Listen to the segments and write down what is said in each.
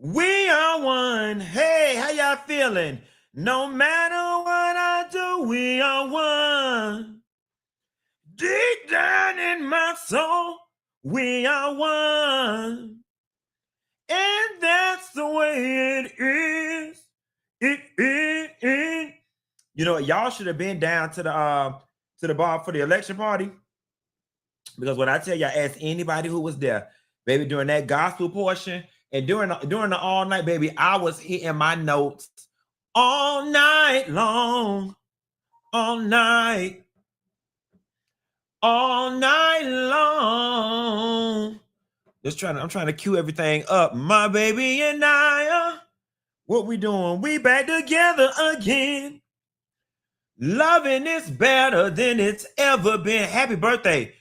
We are one. Hey, how y'all feeling? No matter what I do, we are one. Deep down in my soul, we are one. And that's the way it is. You know, y'all should have been down to the bar for the election party. Because when I tell you, I asked anybody who was there, baby, during that gospel portion and during the all night, baby, I was hitting my notes all night long, all night long. I'm trying to cue everything up. My baby and I, what we doing? We back together again. Loving is better than it's ever been. Happy birthday.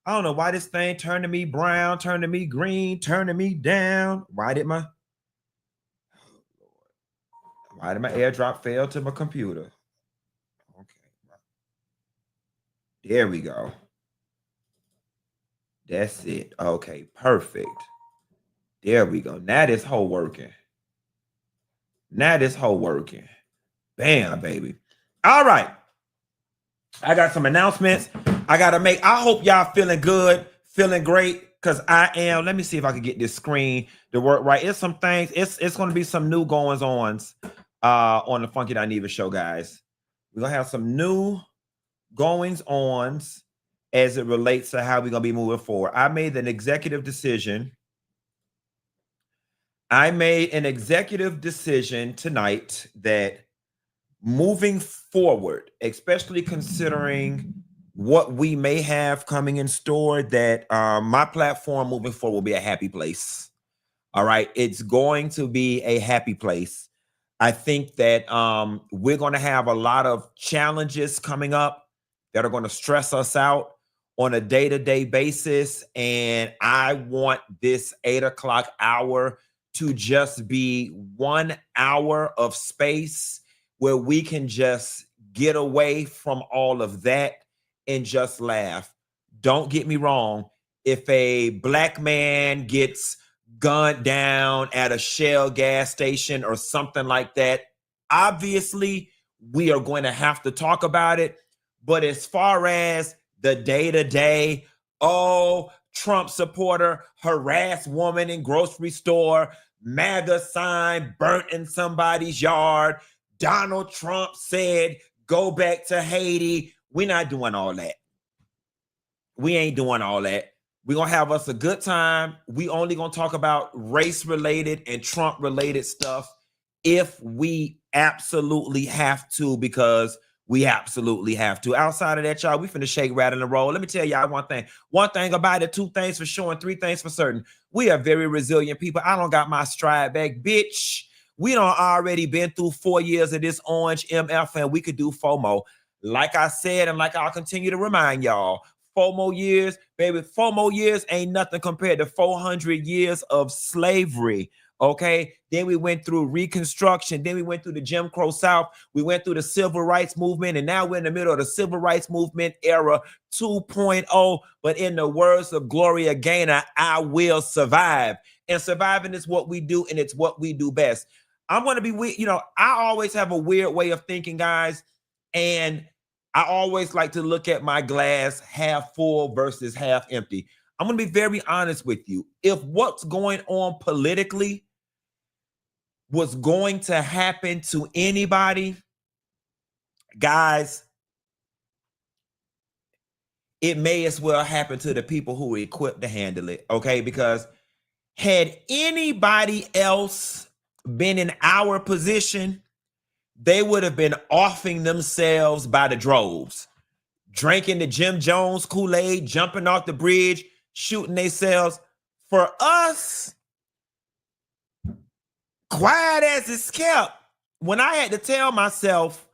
I don't know why this thing turned to me brown, turned to me green, turned to me down. Why did my airdrop fail to my computer? Okay. There we go. That's it. Okay, perfect. There we go. Now this whole working. Bam, baby. All right. I got some announcements I got to make. I hope y'all feeling good, feeling great, because I am. Let me see if I can get this screen to work right. It's some things. It's going to be some new goings-ons on the Funky Dineva show, guys. We're going to have some new goings-ons as it relates to how we're going to be moving forward. I made an executive decision. Tonight that moving forward, especially considering what we may have coming in store, that my platform moving forward will be a happy place. All right. It's going to be a happy place. I think that we're going to have a lot of challenges coming up that are going to stress us out on a day-to-day basis. And I want this 8 o'clock hour to just be 1 hour of space where we can just get away from all of that and just laugh. Don't get me wrong. If a black man gets gunned down at a Shell gas station or something like that, obviously we are going to have to talk about it. But as far as the day-to-day, Trump supporter harass woman in grocery store, MAGA sign burnt in somebody's yard, Donald Trump said, go back to Haiti. We're not doing all that. We ain't doing all that. We're going to have us a good time. We only going to talk about race-related and Trump-related stuff if we absolutely have to, because we absolutely have to. Outside of that, y'all, we finna shake, rattle, and roll. Let me tell y'all one thing. One thing about it, 2 things for sure, and 3 things for certain. We are very resilient people. I don't got my stride back, bitch. We done already been through 4 years of this orange MF, and we could do FOMO. Like I said, and like I'll continue to remind y'all, 4 more years, baby, 4 more years ain't nothing compared to 400 years of slavery. Okay, then we went through Reconstruction. Then we went through the Jim Crow South. We went through the Civil Rights Movement. And now we're in the middle of the Civil Rights Movement era 2.0. But in the words of Gloria Gaynor, I will survive. And surviving is what we do, and it's what we do best. I'm going to be weird. You know, I always have a weird way of thinking, guys. And I always like to look at my glass half full versus half empty. I'm going to be very honest with you. If what's going on politically was going to happen to anybody, guys, it may as well happen to the people who are equipped to handle it, okay? Because had anybody else been in our position, they would have been offing themselves by the droves, drinking the Jim Jones Kool-Aid, jumping off the bridge, shooting themselves. For us, quiet as it's kept. When I had to tell myself,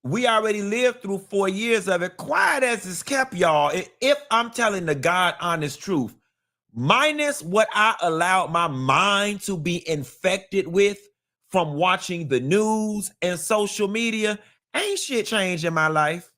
we already lived through 4 years of it, quiet as it's kept, y'all. If I'm telling the God honest truth, minus what I allowed my mind to be infected with from watching the news and social media, ain't shit changed in my life.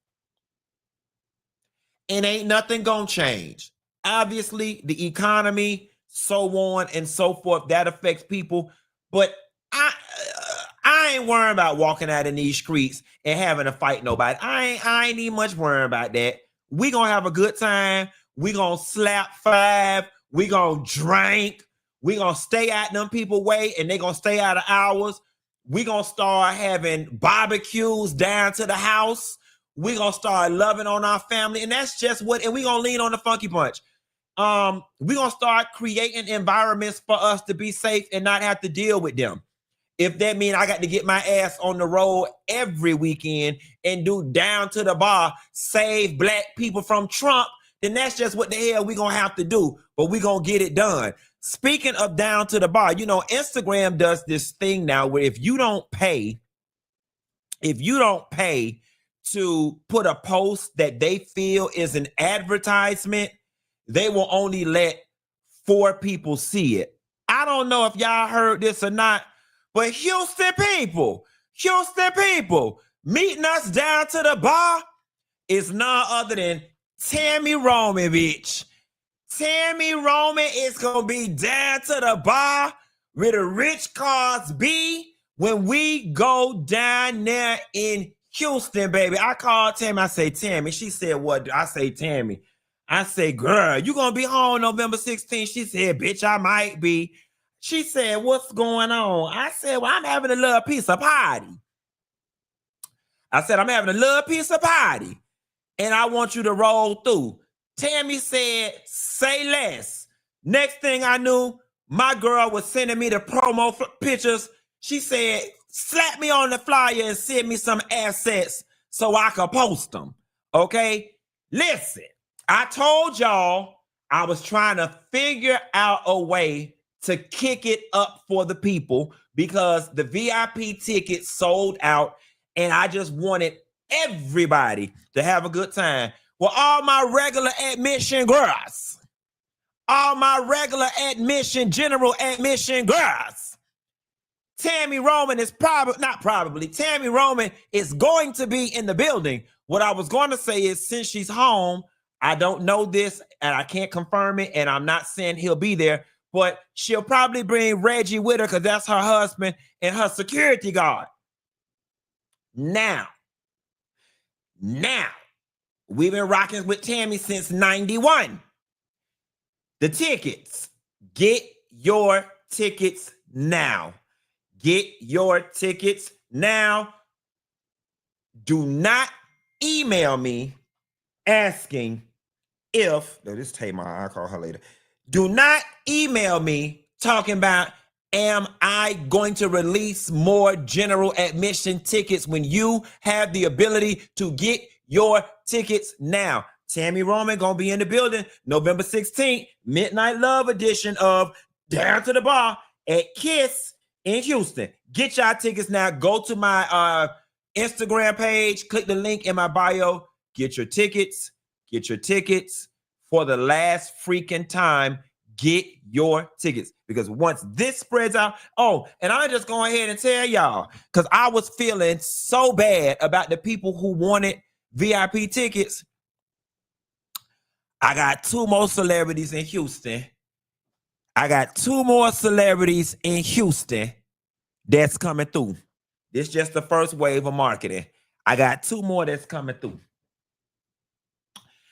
And ain't nothing gonna change. Obviously, the economy, so on and so forth. That affects people. But I ain't worrying about walking out in these streets and having to fight nobody. I ain't even much worrying about that. We gonna have a good time. We gonna slap five. We gonna drink. We gonna stay out them people way, and they gonna stay out of ours. We gonna start having barbecues down to the house. We gonna start loving on our family, and that's just what. And we gonna lean on the funky punch. We gonna start creating environments for us to be safe and not have to deal with them. If that means I got to get my ass on the road every weekend and do down to the bar, save black people from Trump, then that's just what the hell we gonna have to do. But we gonna get it done. Speaking of down to the bar, you know, Instagram does this thing now where if you don't pay to put a post that they feel is an advertisement, they will only let 4 people see it. I don't know if y'all heard this or not, but Houston people, meeting us down to the bar is none other than Tammy Roman, bitch. Tammy Roman is going to be down to the bar with a Rich Cosby when we go down there in Houston, baby. I called Tammy. I say, Tammy. She said, what? I say, Tammy. I say, girl, you going to be home November 16th? She said, bitch, I might be. She said, what's going on? I said, well, I'm having a little piece of party. I said, I'm having a little piece of party, and I want you to roll through. Tammy said, say less. Next thing I knew, my girl was sending me the promo pictures. She said, slap me on the flyer and send me some assets so I could post them. Okay? Listen, I told y'all I was trying to figure out a way to kick it up for the people because the VIP tickets sold out, and I just wanted everybody to have a good time. Well, all my regular admission girls, general admission girls, Tammy Roman is Tammy Roman is going to be in the building. What I was going to say is, since she's home, I don't know this and I can't confirm it, and I'm not saying he'll be there, but she'll probably bring Reggie with her because that's her husband and her security guard. Now, we've been rocking with Tammy since 91. The tickets. Get your tickets now. Get your tickets now. Do not email me asking if, no, this is Tamar, I'll call her later. Do not email me talking about, am I going to release more general admission tickets when you have the ability to get your tickets now? Tammy Roman gonna be in the building November 16th, Midnight Love edition of Down to the Bar at Kiss in Houston. Get y'all tickets now. Go to my Instagram page, click the link in my bio. Get your tickets. Get your tickets for the last freaking time. Get your tickets, because once this spreads out, and I'm just going ahead and tell y'all, because I was feeling so bad about the people who wanted VIP tickets. I got 2 more celebrities in Houston. That's coming through. This is just the first wave of marketing. I got 2 more that's coming through.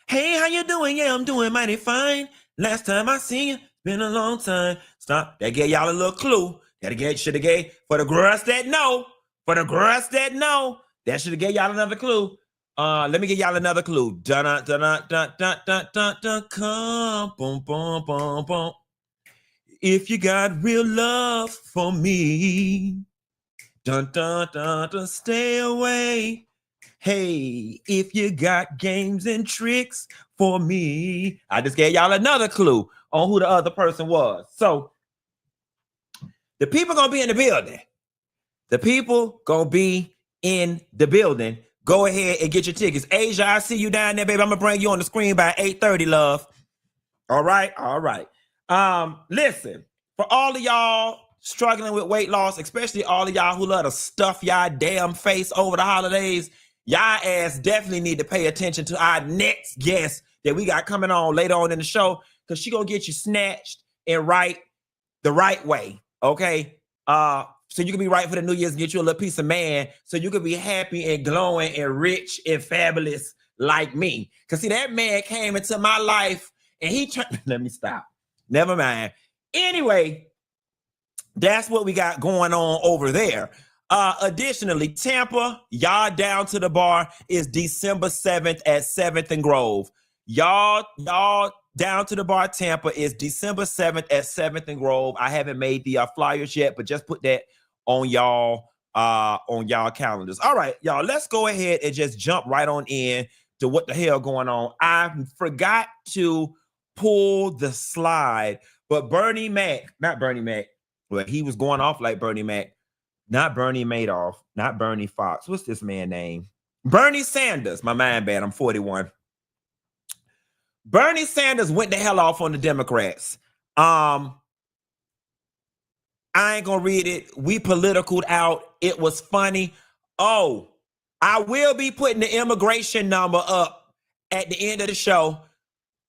Hey, how you doing? Yeah, I'm doing mighty fine. Last time I seen you, been a long time. Stop. That gave y'all a little clue. Should have gave, for the girls that know, that should have gave y'all another clue. Let me give y'all another clue. Dun dun dun dun dun dun dun dun. Come, boom, boom, boom, boom. If you got real love for me, dun dun dun dun, stay away. Hey, if you got games and tricks for me. I just gave y'all another clue on who the other person was. So the people gonna be in the building. Go ahead and get your tickets. Asia, I see you down there, baby. I'm gonna bring you on the screen by 8:30, love. All right. Listen, for all of y'all struggling with weight loss, especially all of y'all who love to stuff y'all damn face over the holidays, y'all ass definitely need to pay attention to our next guest that we got coming on later on in the show, because she gonna get you snatched and right the right way. Okay. So you can be right for the New Year's and get you a little piece of man so you can be happy and glowing and rich and fabulous like me. Because see, that man came into my life and he turned, let me stop. Never mind. Anyway, that's what we got going on over there. Additionally, Tampa, y'all down to the bar is December 7th at 7th and Grove. Y'all down to the bar Tampa is December 7th at 7th and Grove. I haven't made the flyers yet, but just put that on y'all calendars. All right, y'all, let's go ahead and just jump right on in to what the hell going on. I forgot to pull the slide, but Bernie Mac, not Bernie Mac, well, he was going off like Bernie Mac, not Bernie Madoff, not Bernie Fox. What's this man's name? Bernie Sanders. My mind bad. I'm 41. Bernie Sanders went the hell off on the Democrats. I ain't gonna read it. We politicaled out. It was funny. Oh, I will be putting the immigration number up at the end of the show.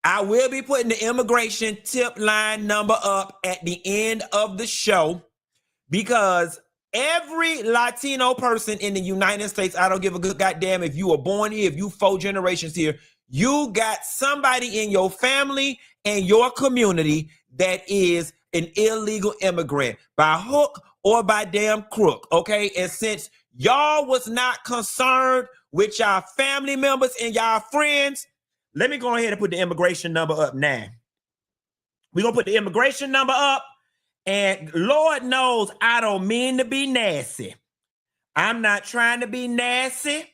I will be putting the immigration tip line number up at the end of the show because every Latino person in the United States, I don't give a good goddamn if you were born here, if you 4 generations here, you got somebody in your family and your community that is an illegal immigrant by hook or by damn crook, okay? And since y'all was not concerned with y'all family members and y'all friends, let me go ahead and put the immigration number up now. We're going to put the immigration number up, and Lord knows I don't mean to be nasty. I'm not trying to be nasty,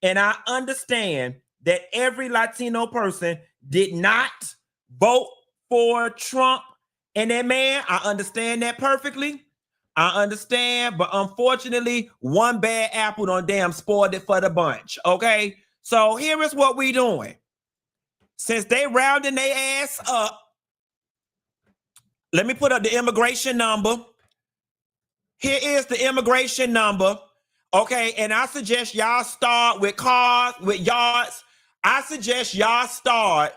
and I understand that every Latino person did not vote for Trump and that man. I understand that perfectly. I understand, but unfortunately, one bad apple done damn spoiled it for the bunch, okay? So here is what we doing. Since they rounding their ass up, let me put up the immigration number. Here is the immigration number, okay? And I suggest y'all start with cars, with yards. I suggest y'all start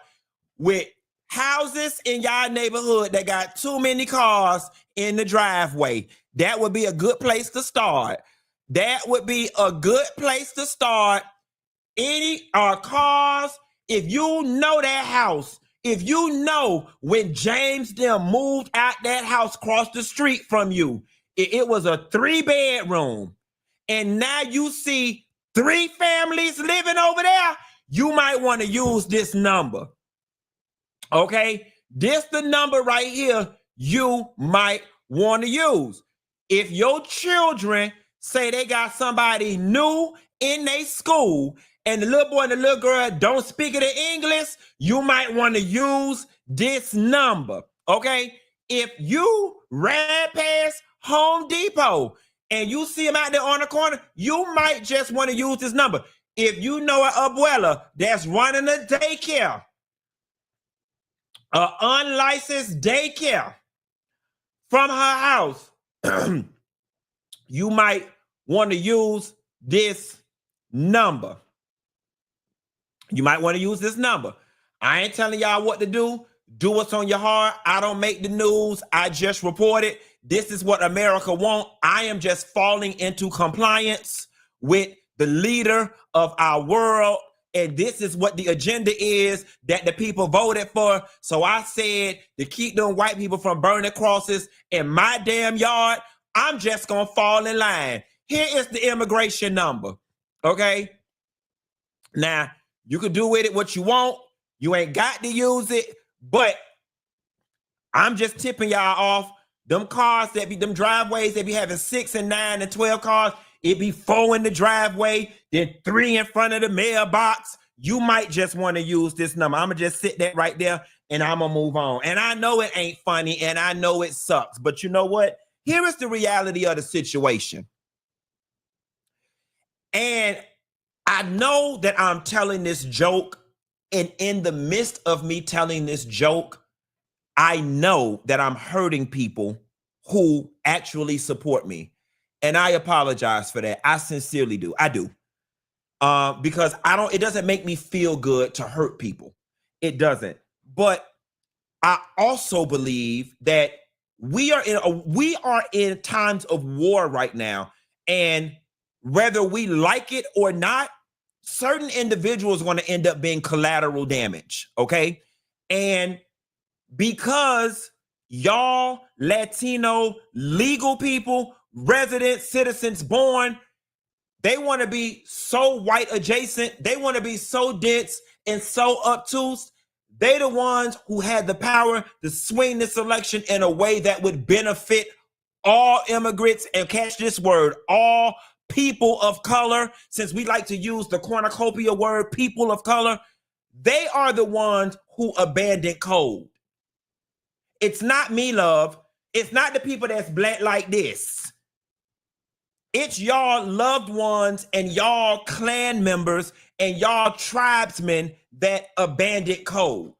with houses in y'all neighborhood that got too many cars in the driveway. That would be a good place to start. That would be a good place to start. Any cars, if you know that house, if you know when James them moved out that house across the street from you, it was a 3-bedroom, and now you see 3 families living over there, you might want to use this number. Okay? This the number right here you might want to use. If your children say they got somebody new in their school and the little boy and the little girl don't speak it in English, you might want to use this number, okay? If you ran past Home Depot and you see them out there on the corner, you might just want to use this number. If you know an abuela that's running a daycare, an unlicensed daycare from her house, you might want to use this number. You might want to use this number. I ain't telling y'all what to do. Do what's on your heart. I don't make the news. I just report it. This is what America wants. I am just falling into compliance with the leader of our world. And this is what the agenda is that the people voted for. So I said to keep them white people from burning crosses in my damn yard, I'm just going to fall in line. Here is the immigration number. Okay? Now, you can do with it what you want. You ain't got to use it, but I'm just tipping y'all off. Them cars that be, them driveways, they be having 6 and 9 and 12 cars. It be 4 in the driveway, then 3 in front of the mailbox. You might just want to use this number. I'm going to just sit that right there and I'm going to move on. And I know it ain't funny and I know it sucks, but you know what? Here is the reality of the situation. And I know that I'm telling this joke, and in the midst of me telling this joke, I know that I'm hurting people who actually support me. And I apologize for that. I sincerely do. I do. Because it doesn't make me feel good to hurt people. It doesn't. But I also believe that we are in times of war right now, and whether we like it or not, certain individuals are going to end up being collateral damage. Okay, and because y'all Latino legal people, resident citizens born, they want to be so white adjacent, they want to be so dense and so obtuse. They the ones who had the power to swing this election in a way that would benefit all immigrants, and catch this word, all people of color, since we like to use the cornucopia word, people of color. They are the ones who abandoned code. It's not me, love. It's not the people that's black like this. It's y'all loved ones and y'all clan members and y'all tribesmen that abandoned code.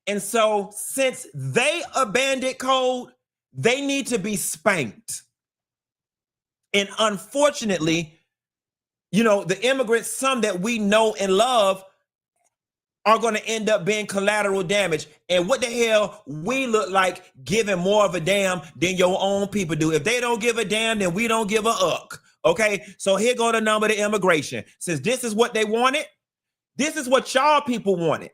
And so since they abandoned code, they need to be spanked. And unfortunately, the immigrants, some that we know and love, are going to end up being collateral damage. And what the hell we look like giving more of a damn than your own people do? If they don't give a damn, then we don't give a uck. Okay, so here go the number to immigration. Since this is what they wanted, this is what y'all people wanted.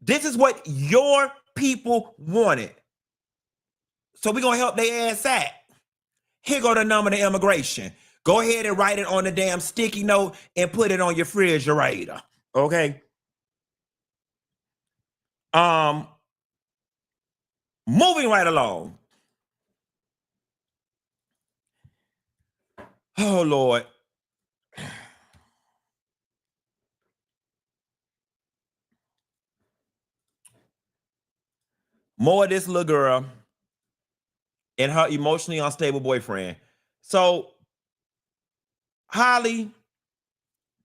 This is what your people wanted. So we're going to help their ass out. Here go the number to immigration. Go ahead and write it on a damn sticky note and put it on your refrigerator. Okay. Moving right along. Oh, Lord. More of this little girl and her emotionally unstable boyfriend. So Haile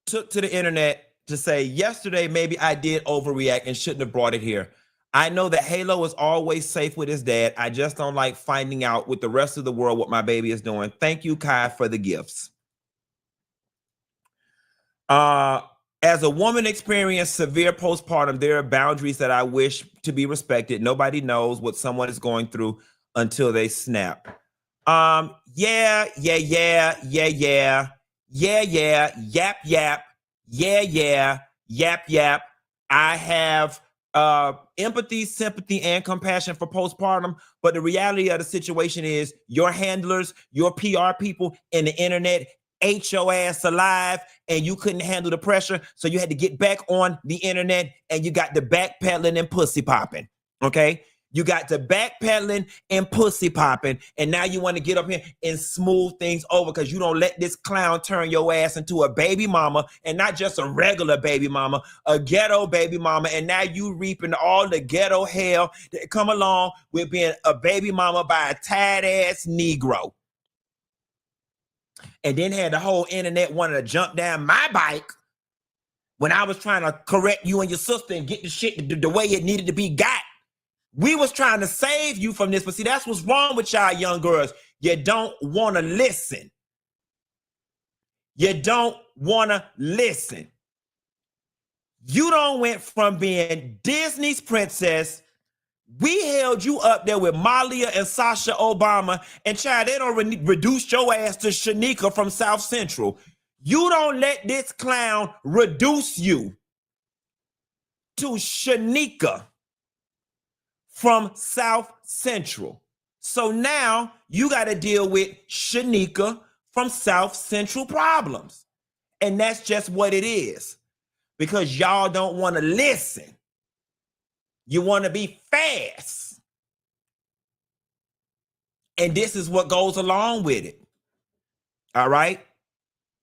took to the internet to say, yesterday, maybe I did overreact and shouldn't have brought it here. I know that Haile is always safe with his dad. I just don't like finding out with the rest of the world what my baby is doing. Thank you, Kai, for the gifts. As a woman experienced severe postpartum, there are boundaries that I wish to be respected. Nobody knows what someone is going through until they snap. Yeah, yap, yap, yap. I have empathy, sympathy, and compassion for postpartum, but the reality of the situation is your handlers, your PR people, and the internet ate your ass alive, and you couldn't handle the pressure, so you had to get back on the internet, and you got the backpedaling and pussy popping. Okay, you got the backpedaling and pussy popping, and now you want to get up here and smooth things over because you don't let this clown turn your ass into a baby mama, and not just a regular baby mama, a ghetto baby mama, and now you reaping all the ghetto hell that come along with being a baby mama by a tight ass Negro. And then had the whole internet wanting to jump down my bike when I was trying to correct you and your sister and get the shit the way it needed to be got. We was trying to save you from this, but see, that's what's wrong with y'all young girls. You don't want to listen. You don't want to listen. You don't went from being Disney's princess. We held you up there with Malia and Sasha Obama, and child, they don't reduce your ass to Shanika from South Central. You don't let this clown reduce you to Shanika from South Central. So now you got to deal with Shanika from South Central problems. And that's just what it is. Because y'all don't want to listen. You want to be fast. And this is what goes along with it. All right?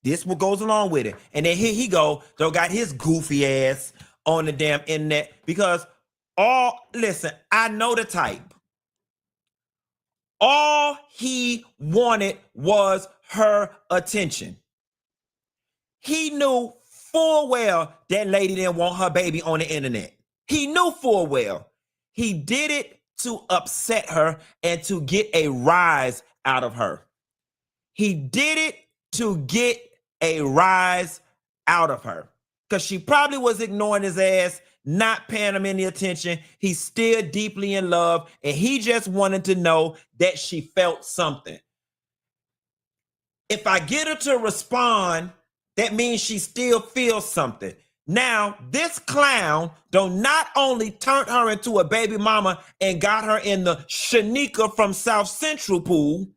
This what goes along with it. And then here he go, though, got his goofy ass on the damn internet because listen, I know the type. All he wanted was her attention. He knew full well that lady didn't want her baby on the internet. He knew full well. He did it to upset her and to get a rise out of her. He did it to get a rise out of her because she probably was ignoring his ass not paying him any attention. He's still deeply in love, and he just wanted to know that she felt something. If I get her to respond, that means she still feels something. Now, this clown don't not only turn her into a baby mama and got her in the Shanika from South Central pool,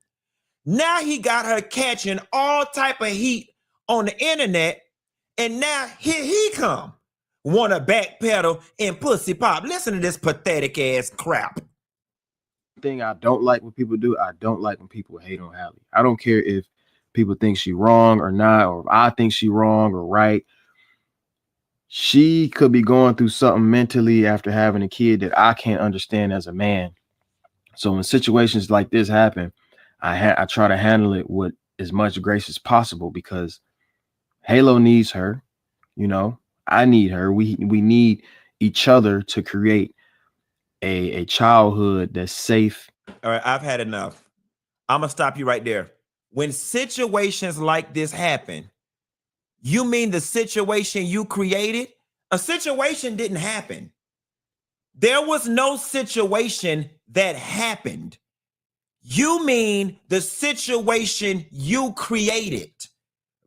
now he got her catching all type of heat on the internet, and now here he come. Want to backpedal and pussy pop. Listen to this pathetic ass crap. Thing I don't like when people do, I don't like when people hate on Halle. I don't care if people think she wrong or not, or if I think she wrong or right. She could be going through something mentally after having a kid that I can't understand as a man. So when situations like this happen, I try to handle it with as much grace as possible, because Halo needs her, you know, I need her. We need each other to create a childhood that's safe. All right, I've had enough. I'm gonna stop you right there. When situations like this happen, you mean the situation you created? A situation didn't happen. There was no situation that happened. You mean the situation you created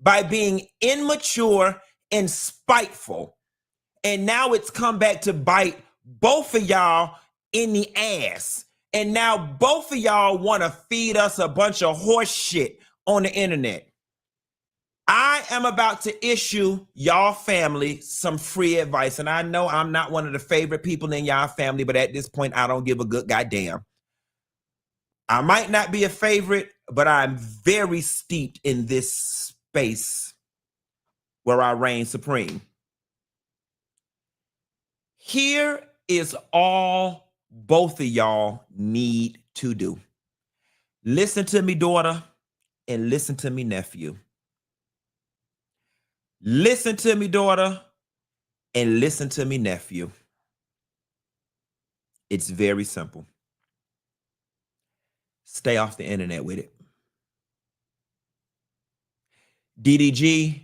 by being immature and spiteful. And now it's come back to bite both of y'all in the ass. And now both of y'all want to feed us a bunch of horse shit on the internet. I am about to issue y'all family some free advice. And I know I'm not one of the favorite people in y'all family, but at this point, I don't give a good goddamn. I might not be a favorite, but I'm very steeped in this space where I reign supreme. Here is all both of y'all need to do. Listen to me, daughter, and listen to me, nephew. Listen to me, daughter, and listen to me, nephew. It's very simple. Stay off the internet with it. DDG,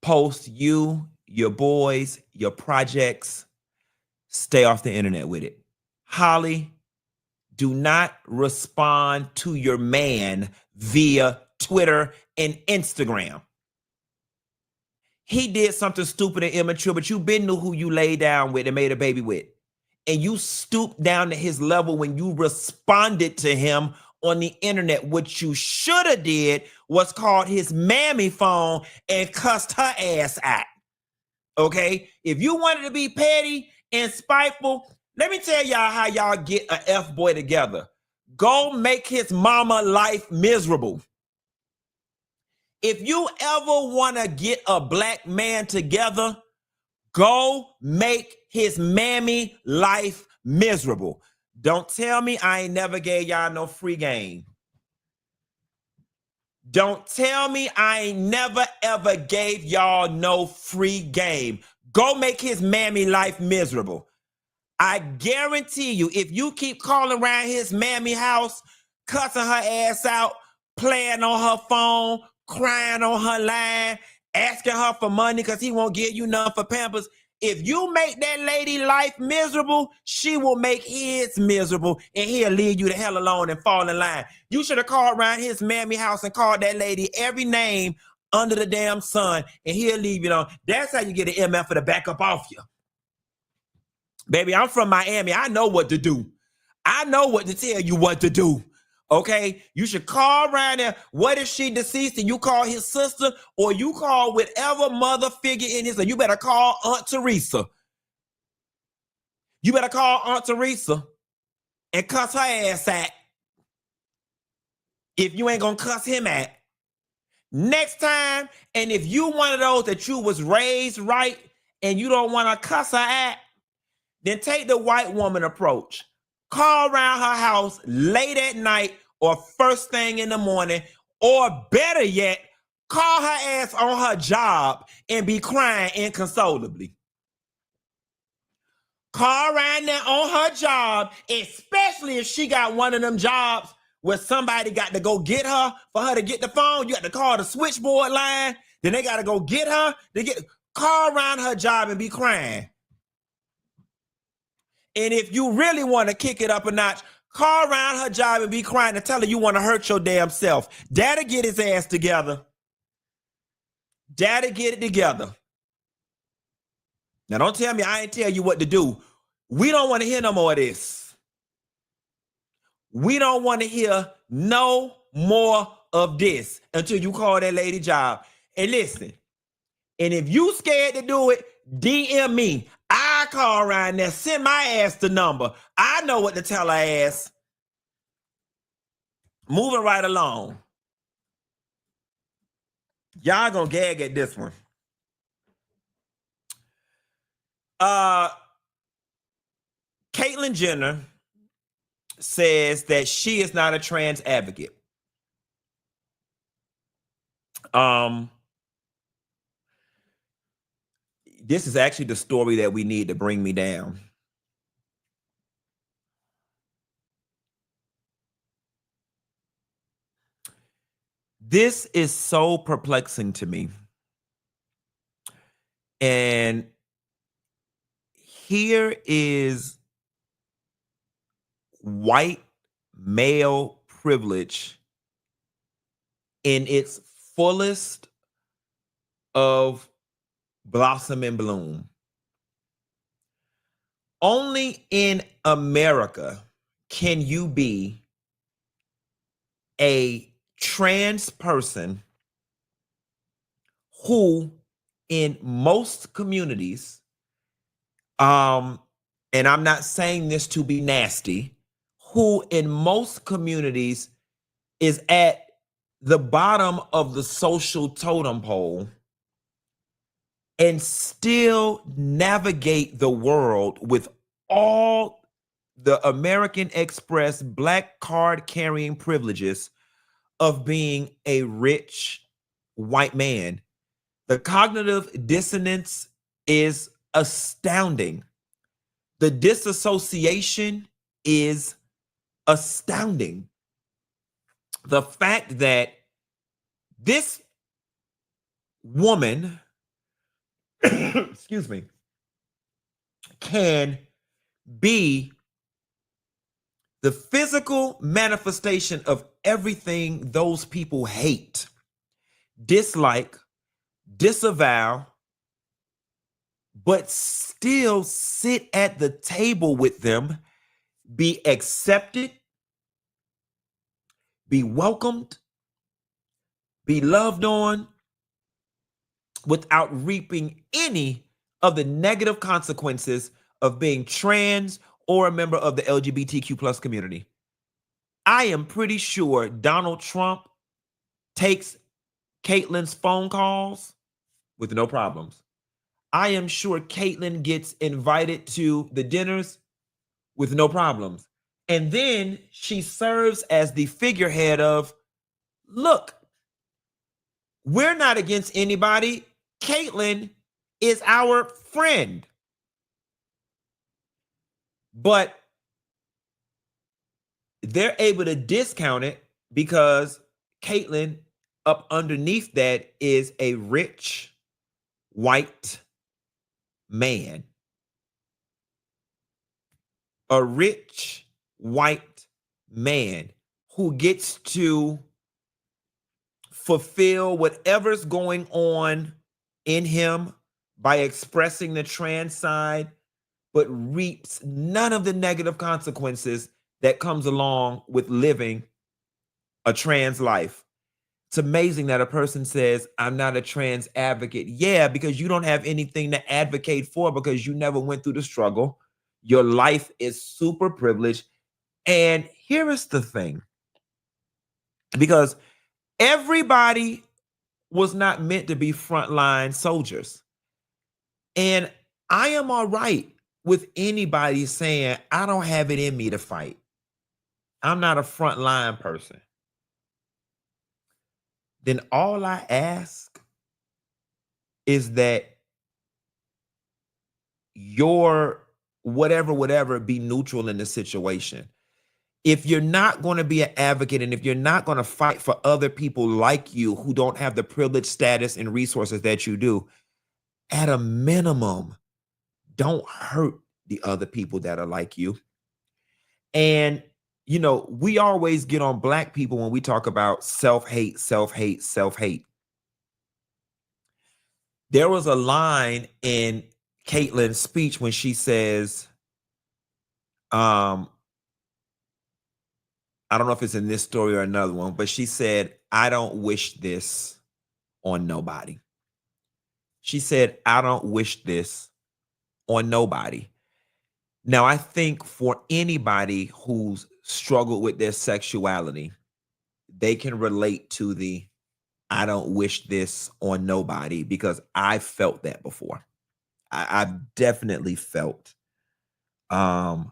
post you, your boys, your projects. Stay off the internet with it. Holly, do not respond to your man via Twitter and Instagram. He did something stupid and immature, but you been knew who you laid down with and made a baby with. And you stooped down to his level when you responded to him on the internet. What you should have did was called his mammy phone and cussed her ass out. Okay? If you wanted to be petty and spiteful, let me tell y'all how y'all get a F-boy together. Go make his mama life miserable. If you ever want to get a black man together, go make his mammy life miserable. Don't tell me I ain't never gave y'all no free game. Don't tell me I ain't never ever gave y'all no free game. Go make his mammy life miserable. I guarantee you, if you keep calling around his mammy house, cussing her ass out, playing on her phone, crying on her line, asking her for money because he won't give you none for Pampers. If you make that lady life miserable, she will make his miserable, and he'll leave you the hell alone and fall in line. You should have called around his mammy house and called that lady every name under the damn sun, and he'll leave you alone. That's how you get an MF to back up off you. Baby, I'm from Miami. I know what to do. I know what to tell you what to do. Okay, you should call around there. What if she deceased and you call his sister, or you call whatever mother figure in his life? You better call Aunt Teresa. You better call Aunt Teresa and cuss her ass out if you ain't gonna cuss him out. Next time, and if you one of those that you was raised right and you don't want to cuss her out, then take the white woman approach. Call around her house late at night or first thing in the morning, or better yet, call her ass on her job and be crying inconsolably. Call around there on her job, especially if she got one of them jobs where somebody got to go get her for her to get the phone. You got to call the switchboard line. Then they got to go get her. Call around her job and be crying. And if you really want to kick it up a notch, call around her job and be crying and tell her you want to hurt your damn self. Daddy get his ass together. Daddy get it together. Now don't tell me I ain't tell you what to do. We don't want to hear no more of this. We don't want to hear no more of this until you call that lady job. And listen, and if you scared to do it, DM me. I call around there, send my ass the number. I know what to tell her ass. Moving right along. Y'all gonna gag at this one. Kaitlyn Jenner says that she is not a trans advocate. This is actually the story that we need to bring me down. This is so perplexing to me. And here is white male privilege in its fullest of blossom and bloom. Only in America can you be a trans person who in most communities, and I'm not saying this to be nasty, who in most communities is at the bottom of the social totem pole and still navigate the world with all the American Express black card carrying privileges of being a rich white man. The cognitive dissonance is astounding. The disassociation is astounding. The fact that this woman, excuse me, can be the physical manifestation of everything those people hate, dislike, disavow, but still sit at the table with them, be accepted, be welcomed, be loved on, without reaping any of the negative consequences of being trans or a member of the LGBTQ plus community. I am pretty sure Donald Trump takes Kaitlyn's phone calls with no problems. I am sure Kaitlyn gets invited to the dinners with no problems. And then she serves as the figurehead of, look, we're not against anybody. Kaitlyn is our friend. But they're able to discount it because Kaitlyn, up underneath that, is a rich white man. A rich white man who gets to fulfill whatever's going on in him by expressing the trans side, but reaps none of the negative consequences that comes along with living a trans life. It's amazing that a person says, I'm not a trans advocate. Yeah, because you don't have anything to advocate for because you never went through the struggle. Your life is super privileged. And here is the thing, because everybody was not meant to be frontline soldiers. And I am all right with anybody saying, I don't have it in me to fight. I'm not a frontline person. Then all I ask is that your whatever be neutral in the situation. If you're not going to be an advocate and if you're not going to fight for other people like you who don't have the privileged status and resources that you do, at a minimum, don't hurt the other people that are like you. And, you know, we always get on Black people when we talk about self-hate, self-hate, self-hate. There was a line in Kaitlyn's speech when she says, I don't know if it's in this story or another one, but she said, I don't wish this on nobody. She said, I don't wish this on nobody. Now, I think for anybody who's struggled with their sexuality, they can relate to the I don't wish this on nobody, because I felt that before. I've definitely felt I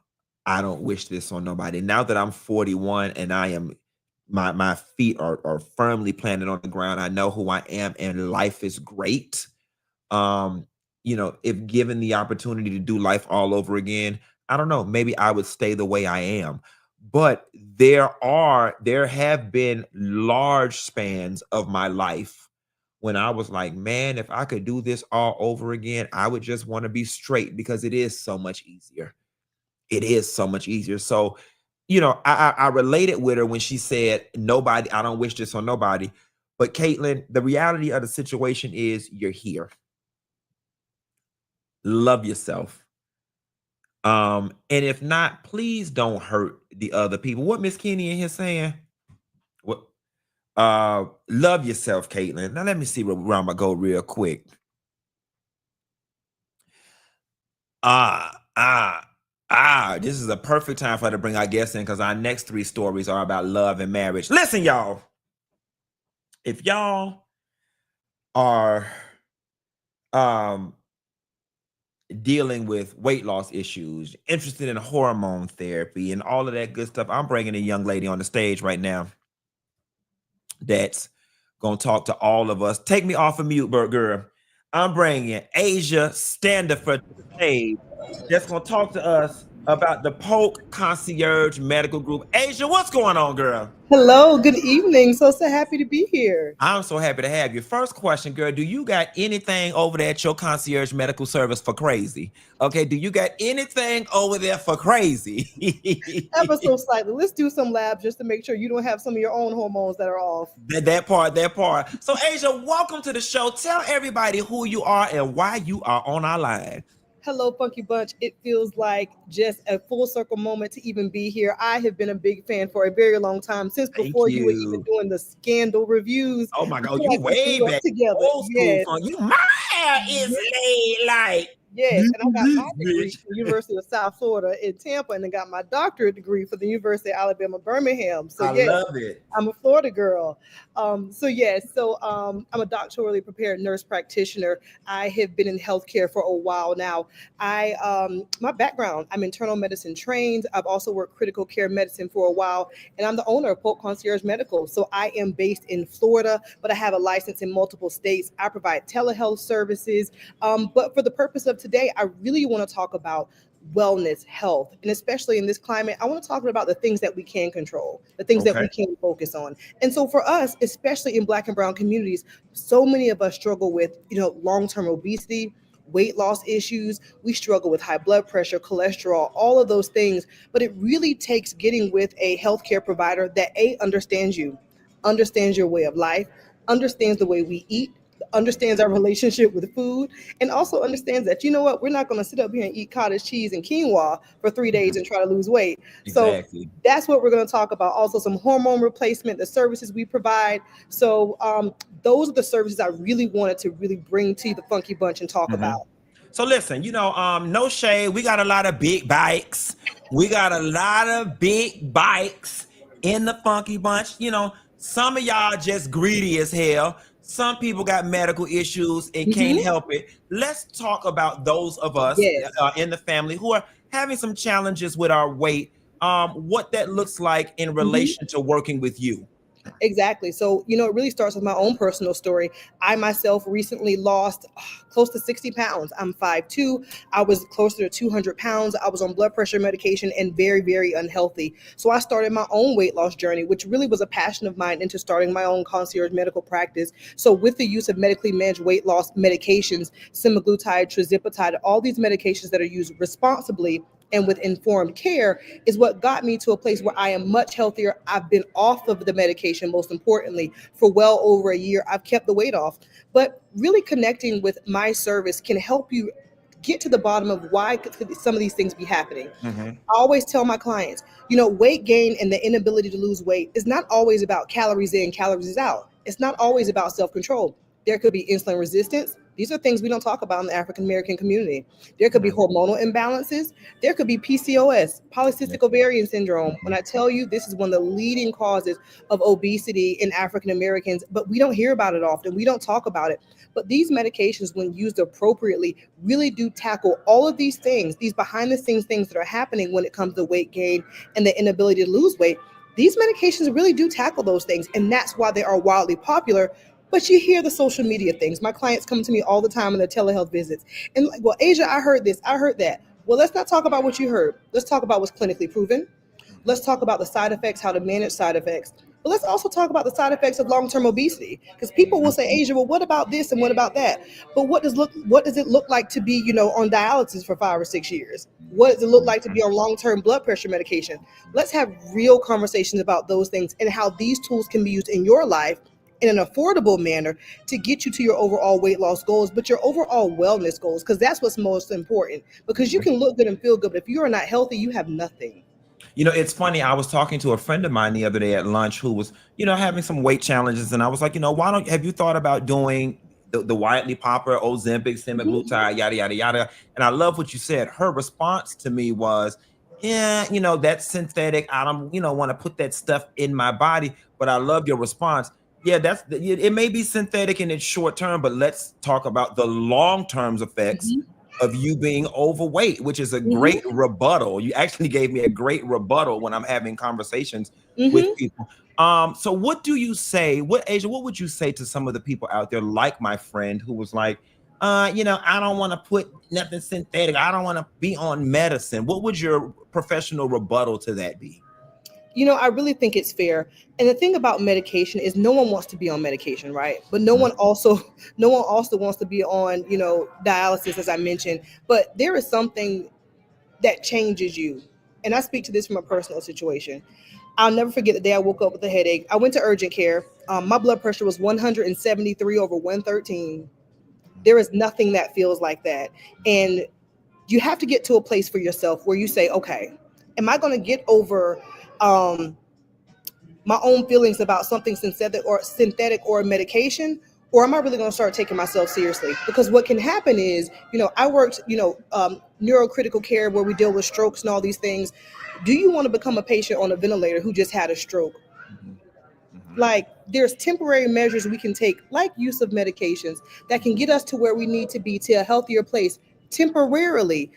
don't wish this on nobody. Now that I'm 41 and I am my feet are firmly planted on the ground, I know who I am and life is great. You know, if given the opportunity to do life all over again, I don't know, maybe I would stay the way I am. But there have been large spans of my life when I was like, man, if I could do this all over again, I would just want to be straight, because it is so much easier. It is so much easier. So, you know, I related with her when she said, nobody, I don't wish this on nobody. But Kaitlyn, the reality of the situation is you're here. Love yourself. And if not, please don't hurt the other people. What Miss Kenny in here saying? What love yourself, Kaitlyn. Now let me see where I'm gonna go real quick. This is a perfect time for her to bring our guests in, because our next 3 stories are about love and marriage. Listen, y'all. If y'all are dealing with weight loss issues, interested in hormone therapy and all of that good stuff, I'm bringing a young lady on the stage right now that's gonna talk to all of us. Take me off of mute, girl. I'm bringing Asia Standiford to the stage, that's gonna talk to us about the POLK Concierge Medical Group. Asia, what's going on, girl? Hello, good evening. So happy to be here. I'm so happy to have you. First question, girl, do you got anything over there at your concierge medical service for crazy? Okay, do you got anything over there for crazy? Ever so slightly. Let's do some labs just to make sure you don't have some of your own hormones that are off. That part. So, Asia, welcome to the show. Tell everybody who you are and why you are on our line. Hello, Funky Bunch. It feels like just a full circle moment to even be here. I have been a big fan for a very long time, since Thank before you were even you. doing the scandal reviews. Oh my I God, feel you like we way grew up back. together. Old school Yes. fun. My hair is laid like Yes, and I got my degree bitch. from the University of South Florida in Tampa, and I got my doctorate degree from the University of Alabama, Birmingham. So I yes, love it. I'm a Florida girl. I'm a doctorally prepared nurse practitioner. I have been in healthcare for a while now. My background, I'm internal medicine trained. I've also worked critical care medicine for a while, and I'm the owner of POLK Concierge Medical. So I am based in Florida, but I have a license in multiple states. I provide telehealth services. But for the purpose of today, I really want to talk about wellness, health, and especially in this climate, I want to talk about the things that we can control, the things that Okay. we can focus on. And so for us, especially in Black and Brown communities, so many of us struggle with, long-term obesity, weight loss issues. We struggle with high blood pressure, cholesterol, all of those things. But it really takes getting with a healthcare provider that understands you, understands your way of life, understands the way we eat, understands our relationship with food, and also understands that, we're not going to sit up here and eat cottage cheese and quinoa for 3 days and try to lose weight. So Exactly. that's what we're going to talk about. Also, some hormone replacement, the services we provide. So those are the services I really wanted to really bring to the Funky Bunch and talk about. So listen, no shade. We got a lot of big bikes. We got a lot of big bikes in the Funky Bunch. Some of y'all just greedy as hell. Some people got medical issues and can't Mhm. help it. Let's talk about those of us Yes. in the family who are having some challenges with our weight. What that looks like in Mhm. relation to working with you. Exactly. So, it really starts with my own personal story. I myself recently lost close to 60 pounds. I'm 5'2". I was closer to 200 pounds. I was on blood pressure medication and very, very unhealthy. So I started my own weight loss journey, which really was a passion of mine into starting my own concierge medical practice. So with the use of medically managed weight loss medications, semaglutide, tirzepatide, all these medications that are used responsibly and with informed care is what got me to a place where I am much healthier. I've been off of the medication, most importantly, for well over a year. I've kept the weight off. But really connecting with my service can help you get to the bottom of why could some of these things be happening. Mm-hmm. I always tell my clients, weight gain and the inability to lose weight is not always about calories in, calories out. It's not always about self-control. There could be insulin resistance. These are things we don't talk about in the African American community. There could be hormonal imbalances. There could be PCOS, polycystic ovarian syndrome. When I tell you this is one of the leading causes of obesity in African Americans, but we don't hear about it often. We don't talk about it. But these medications, when used appropriately, really do tackle all of these things, these behind the scenes things that are happening when it comes to weight gain and the inability to lose weight. These medications really do tackle those things. And that's why they are wildly popular. But you hear the social media things. My clients come to me all the time in their telehealth visits. And like, well, Asia, I heard this, I heard that. Well, let's not talk about what you heard. Let's talk about what's clinically proven. Let's talk about the side effects, how to manage side effects. But let's also talk about the side effects of long-term obesity. Because people will say, Asia, well, what about this and what about that? But what does it look like to be, on dialysis for 5 or 6 years? What does it look like to be on long-term blood pressure medication? Let's have real conversations about those things and how these tools can be used in your life in an affordable manner to get you to your overall weight loss goals, but your overall wellness goals, because that's what's most important. Because you can look good and feel good, but if you are not healthy, you have nothing. It's funny. I was talking to a friend of mine the other day at lunch who was, having some weight challenges. And I was like, have you thought about doing the widely popular Ozempic, semaglutide, yada, yada, yada. And I love what you said. Her response to me was, yeah, that's synthetic. I don't, want to put that stuff in my body. But I love your response. Yeah, it may be synthetic in its short term, but let's talk about the long-term effects of you being overweight, which is a great rebuttal. You actually gave me a great rebuttal when I'm having conversations with people. So what do you say? Asia, what would you say to some of the people out there, like my friend who was like, I don't want to put nothing synthetic. I don't want to be on medicine. What would your professional rebuttal to that be? I really think it's fair. And the thing about medication is no one wants to be on medication, right? But no one also wants to be on, dialysis, as I mentioned. But there is something that changes you. And I speak to this from a personal situation. I'll never forget the day I woke up with a headache. I went to urgent care. My blood pressure was 173 over 113. There is nothing that feels like that. And you have to get to a place for yourself where you say, okay, am I going to get over my own feelings about something synthetic or medication, or am I really going to start taking myself seriously? Because what can happen is, I worked, neurocritical care where we deal with strokes and all these things. Do you want to become a patient on a ventilator who just had a stroke? Like, there's temporary measures we can take, like use of medications, that can get us to where we need to be, to a healthier place temporarily,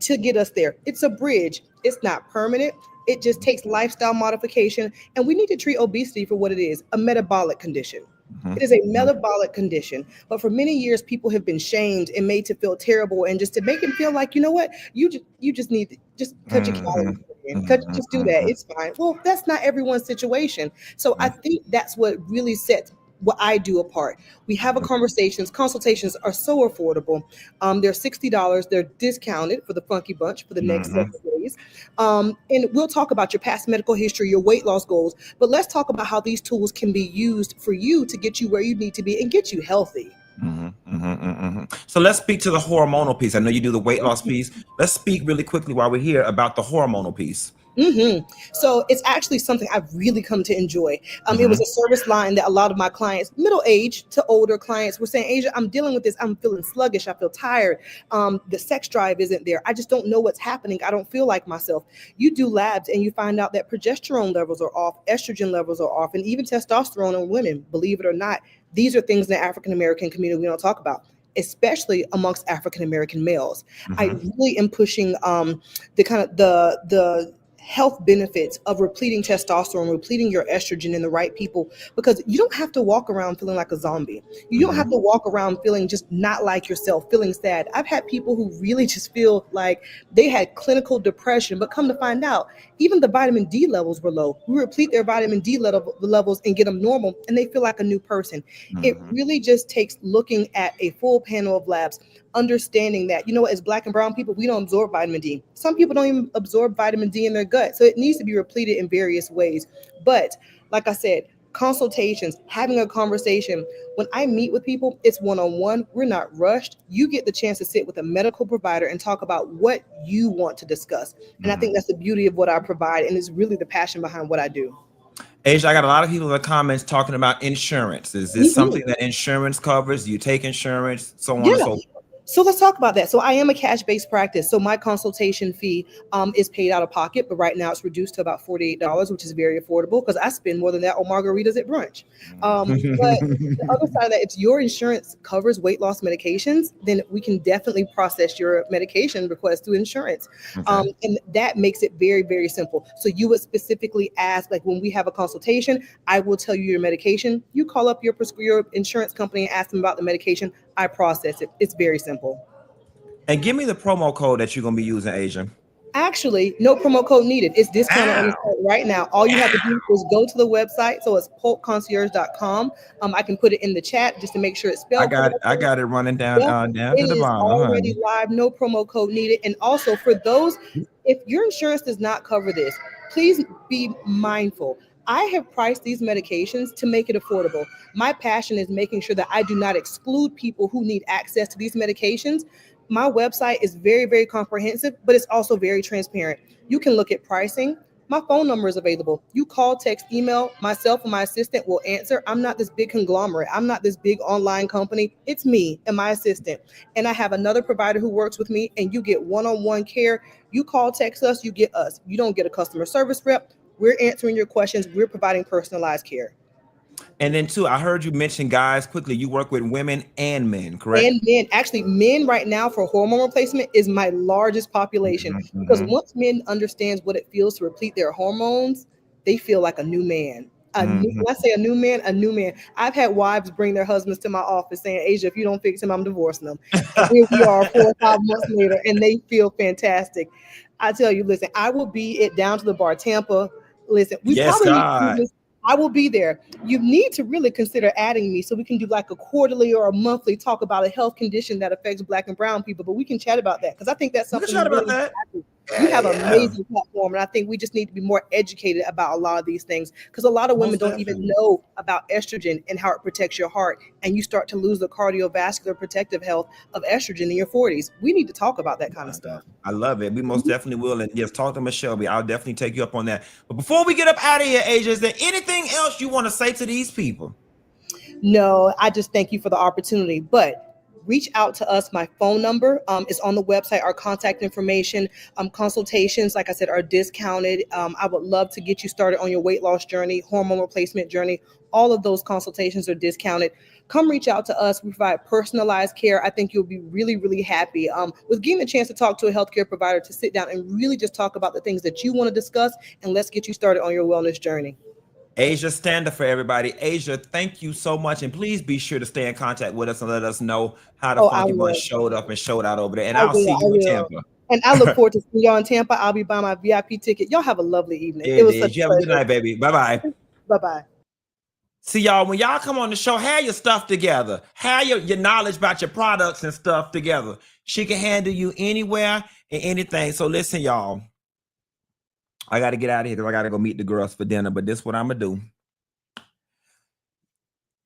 to get us there. It's a bridge. It's not permanent. It just takes lifestyle modification. And we need to treat obesity for what it is, a metabolic condition. It is a metabolic condition. But for many years, people have been shamed and made to feel terrible, and just to make them feel like, you know what, you just need to just cut your calories. Just do that. It's fine. Well, that's not everyone's situation. So I think that's what really sets what I do apart. We have a consultations are so affordable. They're $60. They're discounted for the Funky Bunch for the next 7 days. And we'll talk about your past medical history, your weight loss goals, but let's talk about how these tools can be used for you to get you where you need to be and get you healthy. So let's speak to the hormonal piece. I know you do the weight loss piece. Let's speak really quickly while we're here about the hormonal piece. So it's actually something I've really come to enjoy. It was a service line that a lot of my clients, middle-aged to older clients, were saying, Asia, I'm dealing with this. I'm feeling sluggish. I feel tired. The sex drive isn't there. I just don't know what's happening. I don't feel like myself. You do labs and you find out that progesterone levels are off, estrogen levels are off, and even testosterone in women, believe it or not. These are things in the African-American community we don't talk about, especially amongst African-American males. I really am pushing the health benefits of repleting testosterone, repleting your estrogen in the right people, because you don't have to walk around feeling like a zombie. You don't have to walk around feeling just not like yourself, feeling sad. I've had people who really just feel like they had clinical depression, but come to find out, even the vitamin D levels were low. We replete their vitamin D levels and get them normal, and they feel like a new person. It really just takes looking at a full panel of labs, understanding that, as Black and brown people, we don't absorb vitamin D. Some people don't even absorb vitamin D in their gut. So it needs to be repleted in various ways. But like I said, consultations, having a conversation. When I meet with people, it's one-on-one. We're not rushed. You get the chance to sit with a medical provider and talk about what you want to discuss. And I think that's the beauty of what I provide, and it's really the passion behind what I do. Asia, I got a lot of people in the comments talking about insurance. Is this something that insurance covers? Do you take insurance, so on and so forth? So let's talk about that. So I am a cash-based practice. So my consultation fee is paid out of pocket, but right now it's reduced to about $48, which is very affordable because I spend more than that on margaritas at brunch. But the other side of that, if your insurance covers weight loss medications, then we can definitely process your medication request through insurance. And that makes it very, very simple. So you would specifically ask, like when we have a consultation, I will tell you your medication. You call up your insurance company and ask them about the medication. I process it. It's very simple. And give me the promo code that you're going to be using, Asia. Actually, no promo code needed. It's discounted on the site right now. All you have to do is go to the website. So it's POLKconcierge.com. I can put it in the chat just to make sure it's spelled. I got it running down down to the bottom. Already live. No promo code needed. And also for those, if your insurance does not cover this, please be mindful. I have priced these medications to make it affordable. My passion is making sure that I do not exclude people who need access to these medications. My website is very, very comprehensive, but it's also very transparent. You can look at pricing. My phone number is available. You call, text, email, myself or my assistant will answer. I'm not this big conglomerate. I'm not this big online company. It's me and my assistant. And I have another provider who works with me, and you get one-on-one care. You call, text us, you get us. You don't get a customer service rep. We're answering your questions. We're providing personalized care. And then too, I heard you mention, guys, quickly, you work with women and men, correct? And men. Actually, men right now for hormone replacement is my largest population, because once men understands what it feels to replete their hormones, they feel like a new man. When I say a new man, I've had wives bring their husbands to my office saying, Asia, if you don't fix him, I'm divorcing them. And here we are 4 or 5 months later, and they feel fantastic. I tell you, listen, I will be at Down to the Bar Tampa. Listen, we probably need to do this. I will be there. You need to really consider adding me so we can do like a quarterly or a monthly talk about a health condition that affects Black and brown people. But we can chat about that because I think that's something. We can chat about that. You have an amazing platform, and I think we just need to be more educated about a lot of these things, because a lot of women don't even know about estrogen and how it protects your heart, and you start to lose the cardiovascular protective health of estrogen in your 40s. We need to talk about that kind of stuff. I love it. We most definitely will. And yes, talk to Michelle. I'll definitely take you up on that. But before we get up out of here, Asia, is there anything else you want to say to these people? No, I just thank you for the opportunity. But reach out to us. My phone number is on the website. Our contact information, consultations, like I said, are discounted. I would love to get you started on your weight loss journey, hormone replacement journey. All of those consultations are discounted. Come reach out to us. We provide personalized care. I think you'll be really, really happy with getting a chance to talk to a healthcare provider, to sit down and really just talk about the things that you want to discuss, and let's get you started on your wellness journey. Asia, stand up for everybody. Asia, thank you so much. And please be sure to stay in contact with us and let us know how the Funky Bunch showed up and showed out over there. And I'll see you in Tampa. And I look forward to seeing y'all in Tampa. I'll be buying my VIP ticket. Y'all have a lovely evening. It was such a pleasure. You have a good night, baby. Bye-bye. Bye-bye. See, y'all, when y'all come on the show, have your stuff together. Have your knowledge about your products and stuff together. She can handle you anywhere and anything. So listen, y'all. I got to get out of here because I got to go meet the girls for dinner. But this is what I'm going to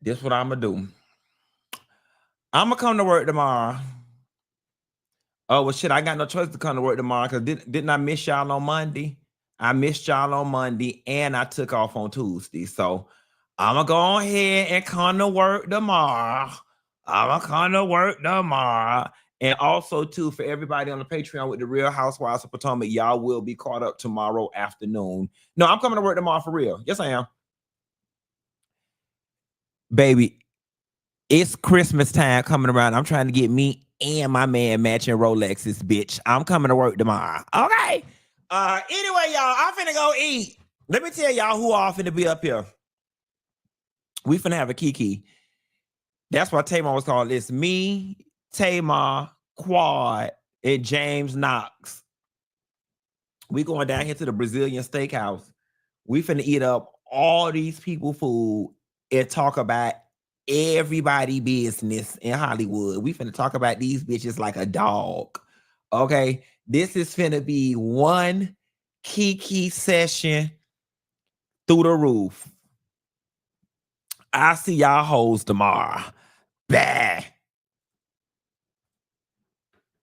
do. I'm going to come to work tomorrow. Oh, well, shit, I got no choice to come to work tomorrow because didn't I miss y'all on Monday? I missed y'all on Monday and I took off on Tuesday. So I'm going to go ahead and come to work tomorrow. And also, too, for everybody on the Patreon with the Real Housewives of Potomac, y'all will be caught up tomorrow afternoon. No, I'm coming to work tomorrow for real. Yes, I am. Baby, it's Christmas time coming around. I'm trying to get me and my man matching Rolexes, bitch. I'm coming to work tomorrow. Okay. Anyway, y'all, I'm finna go eat. Let me tell y'all who all finna be up here. We finna have a Kiki. That's why Tamar was called this. Me, Tamar, Quad, and James Knox. We going down here to the Brazilian steakhouse. We finna eat up all these people food and talk about everybody business in Hollywood. We finna talk about these bitches like a dog. Okay, this is finna be one Kiki session through the roof. I'll see y'all hoes tomorrow. Bye.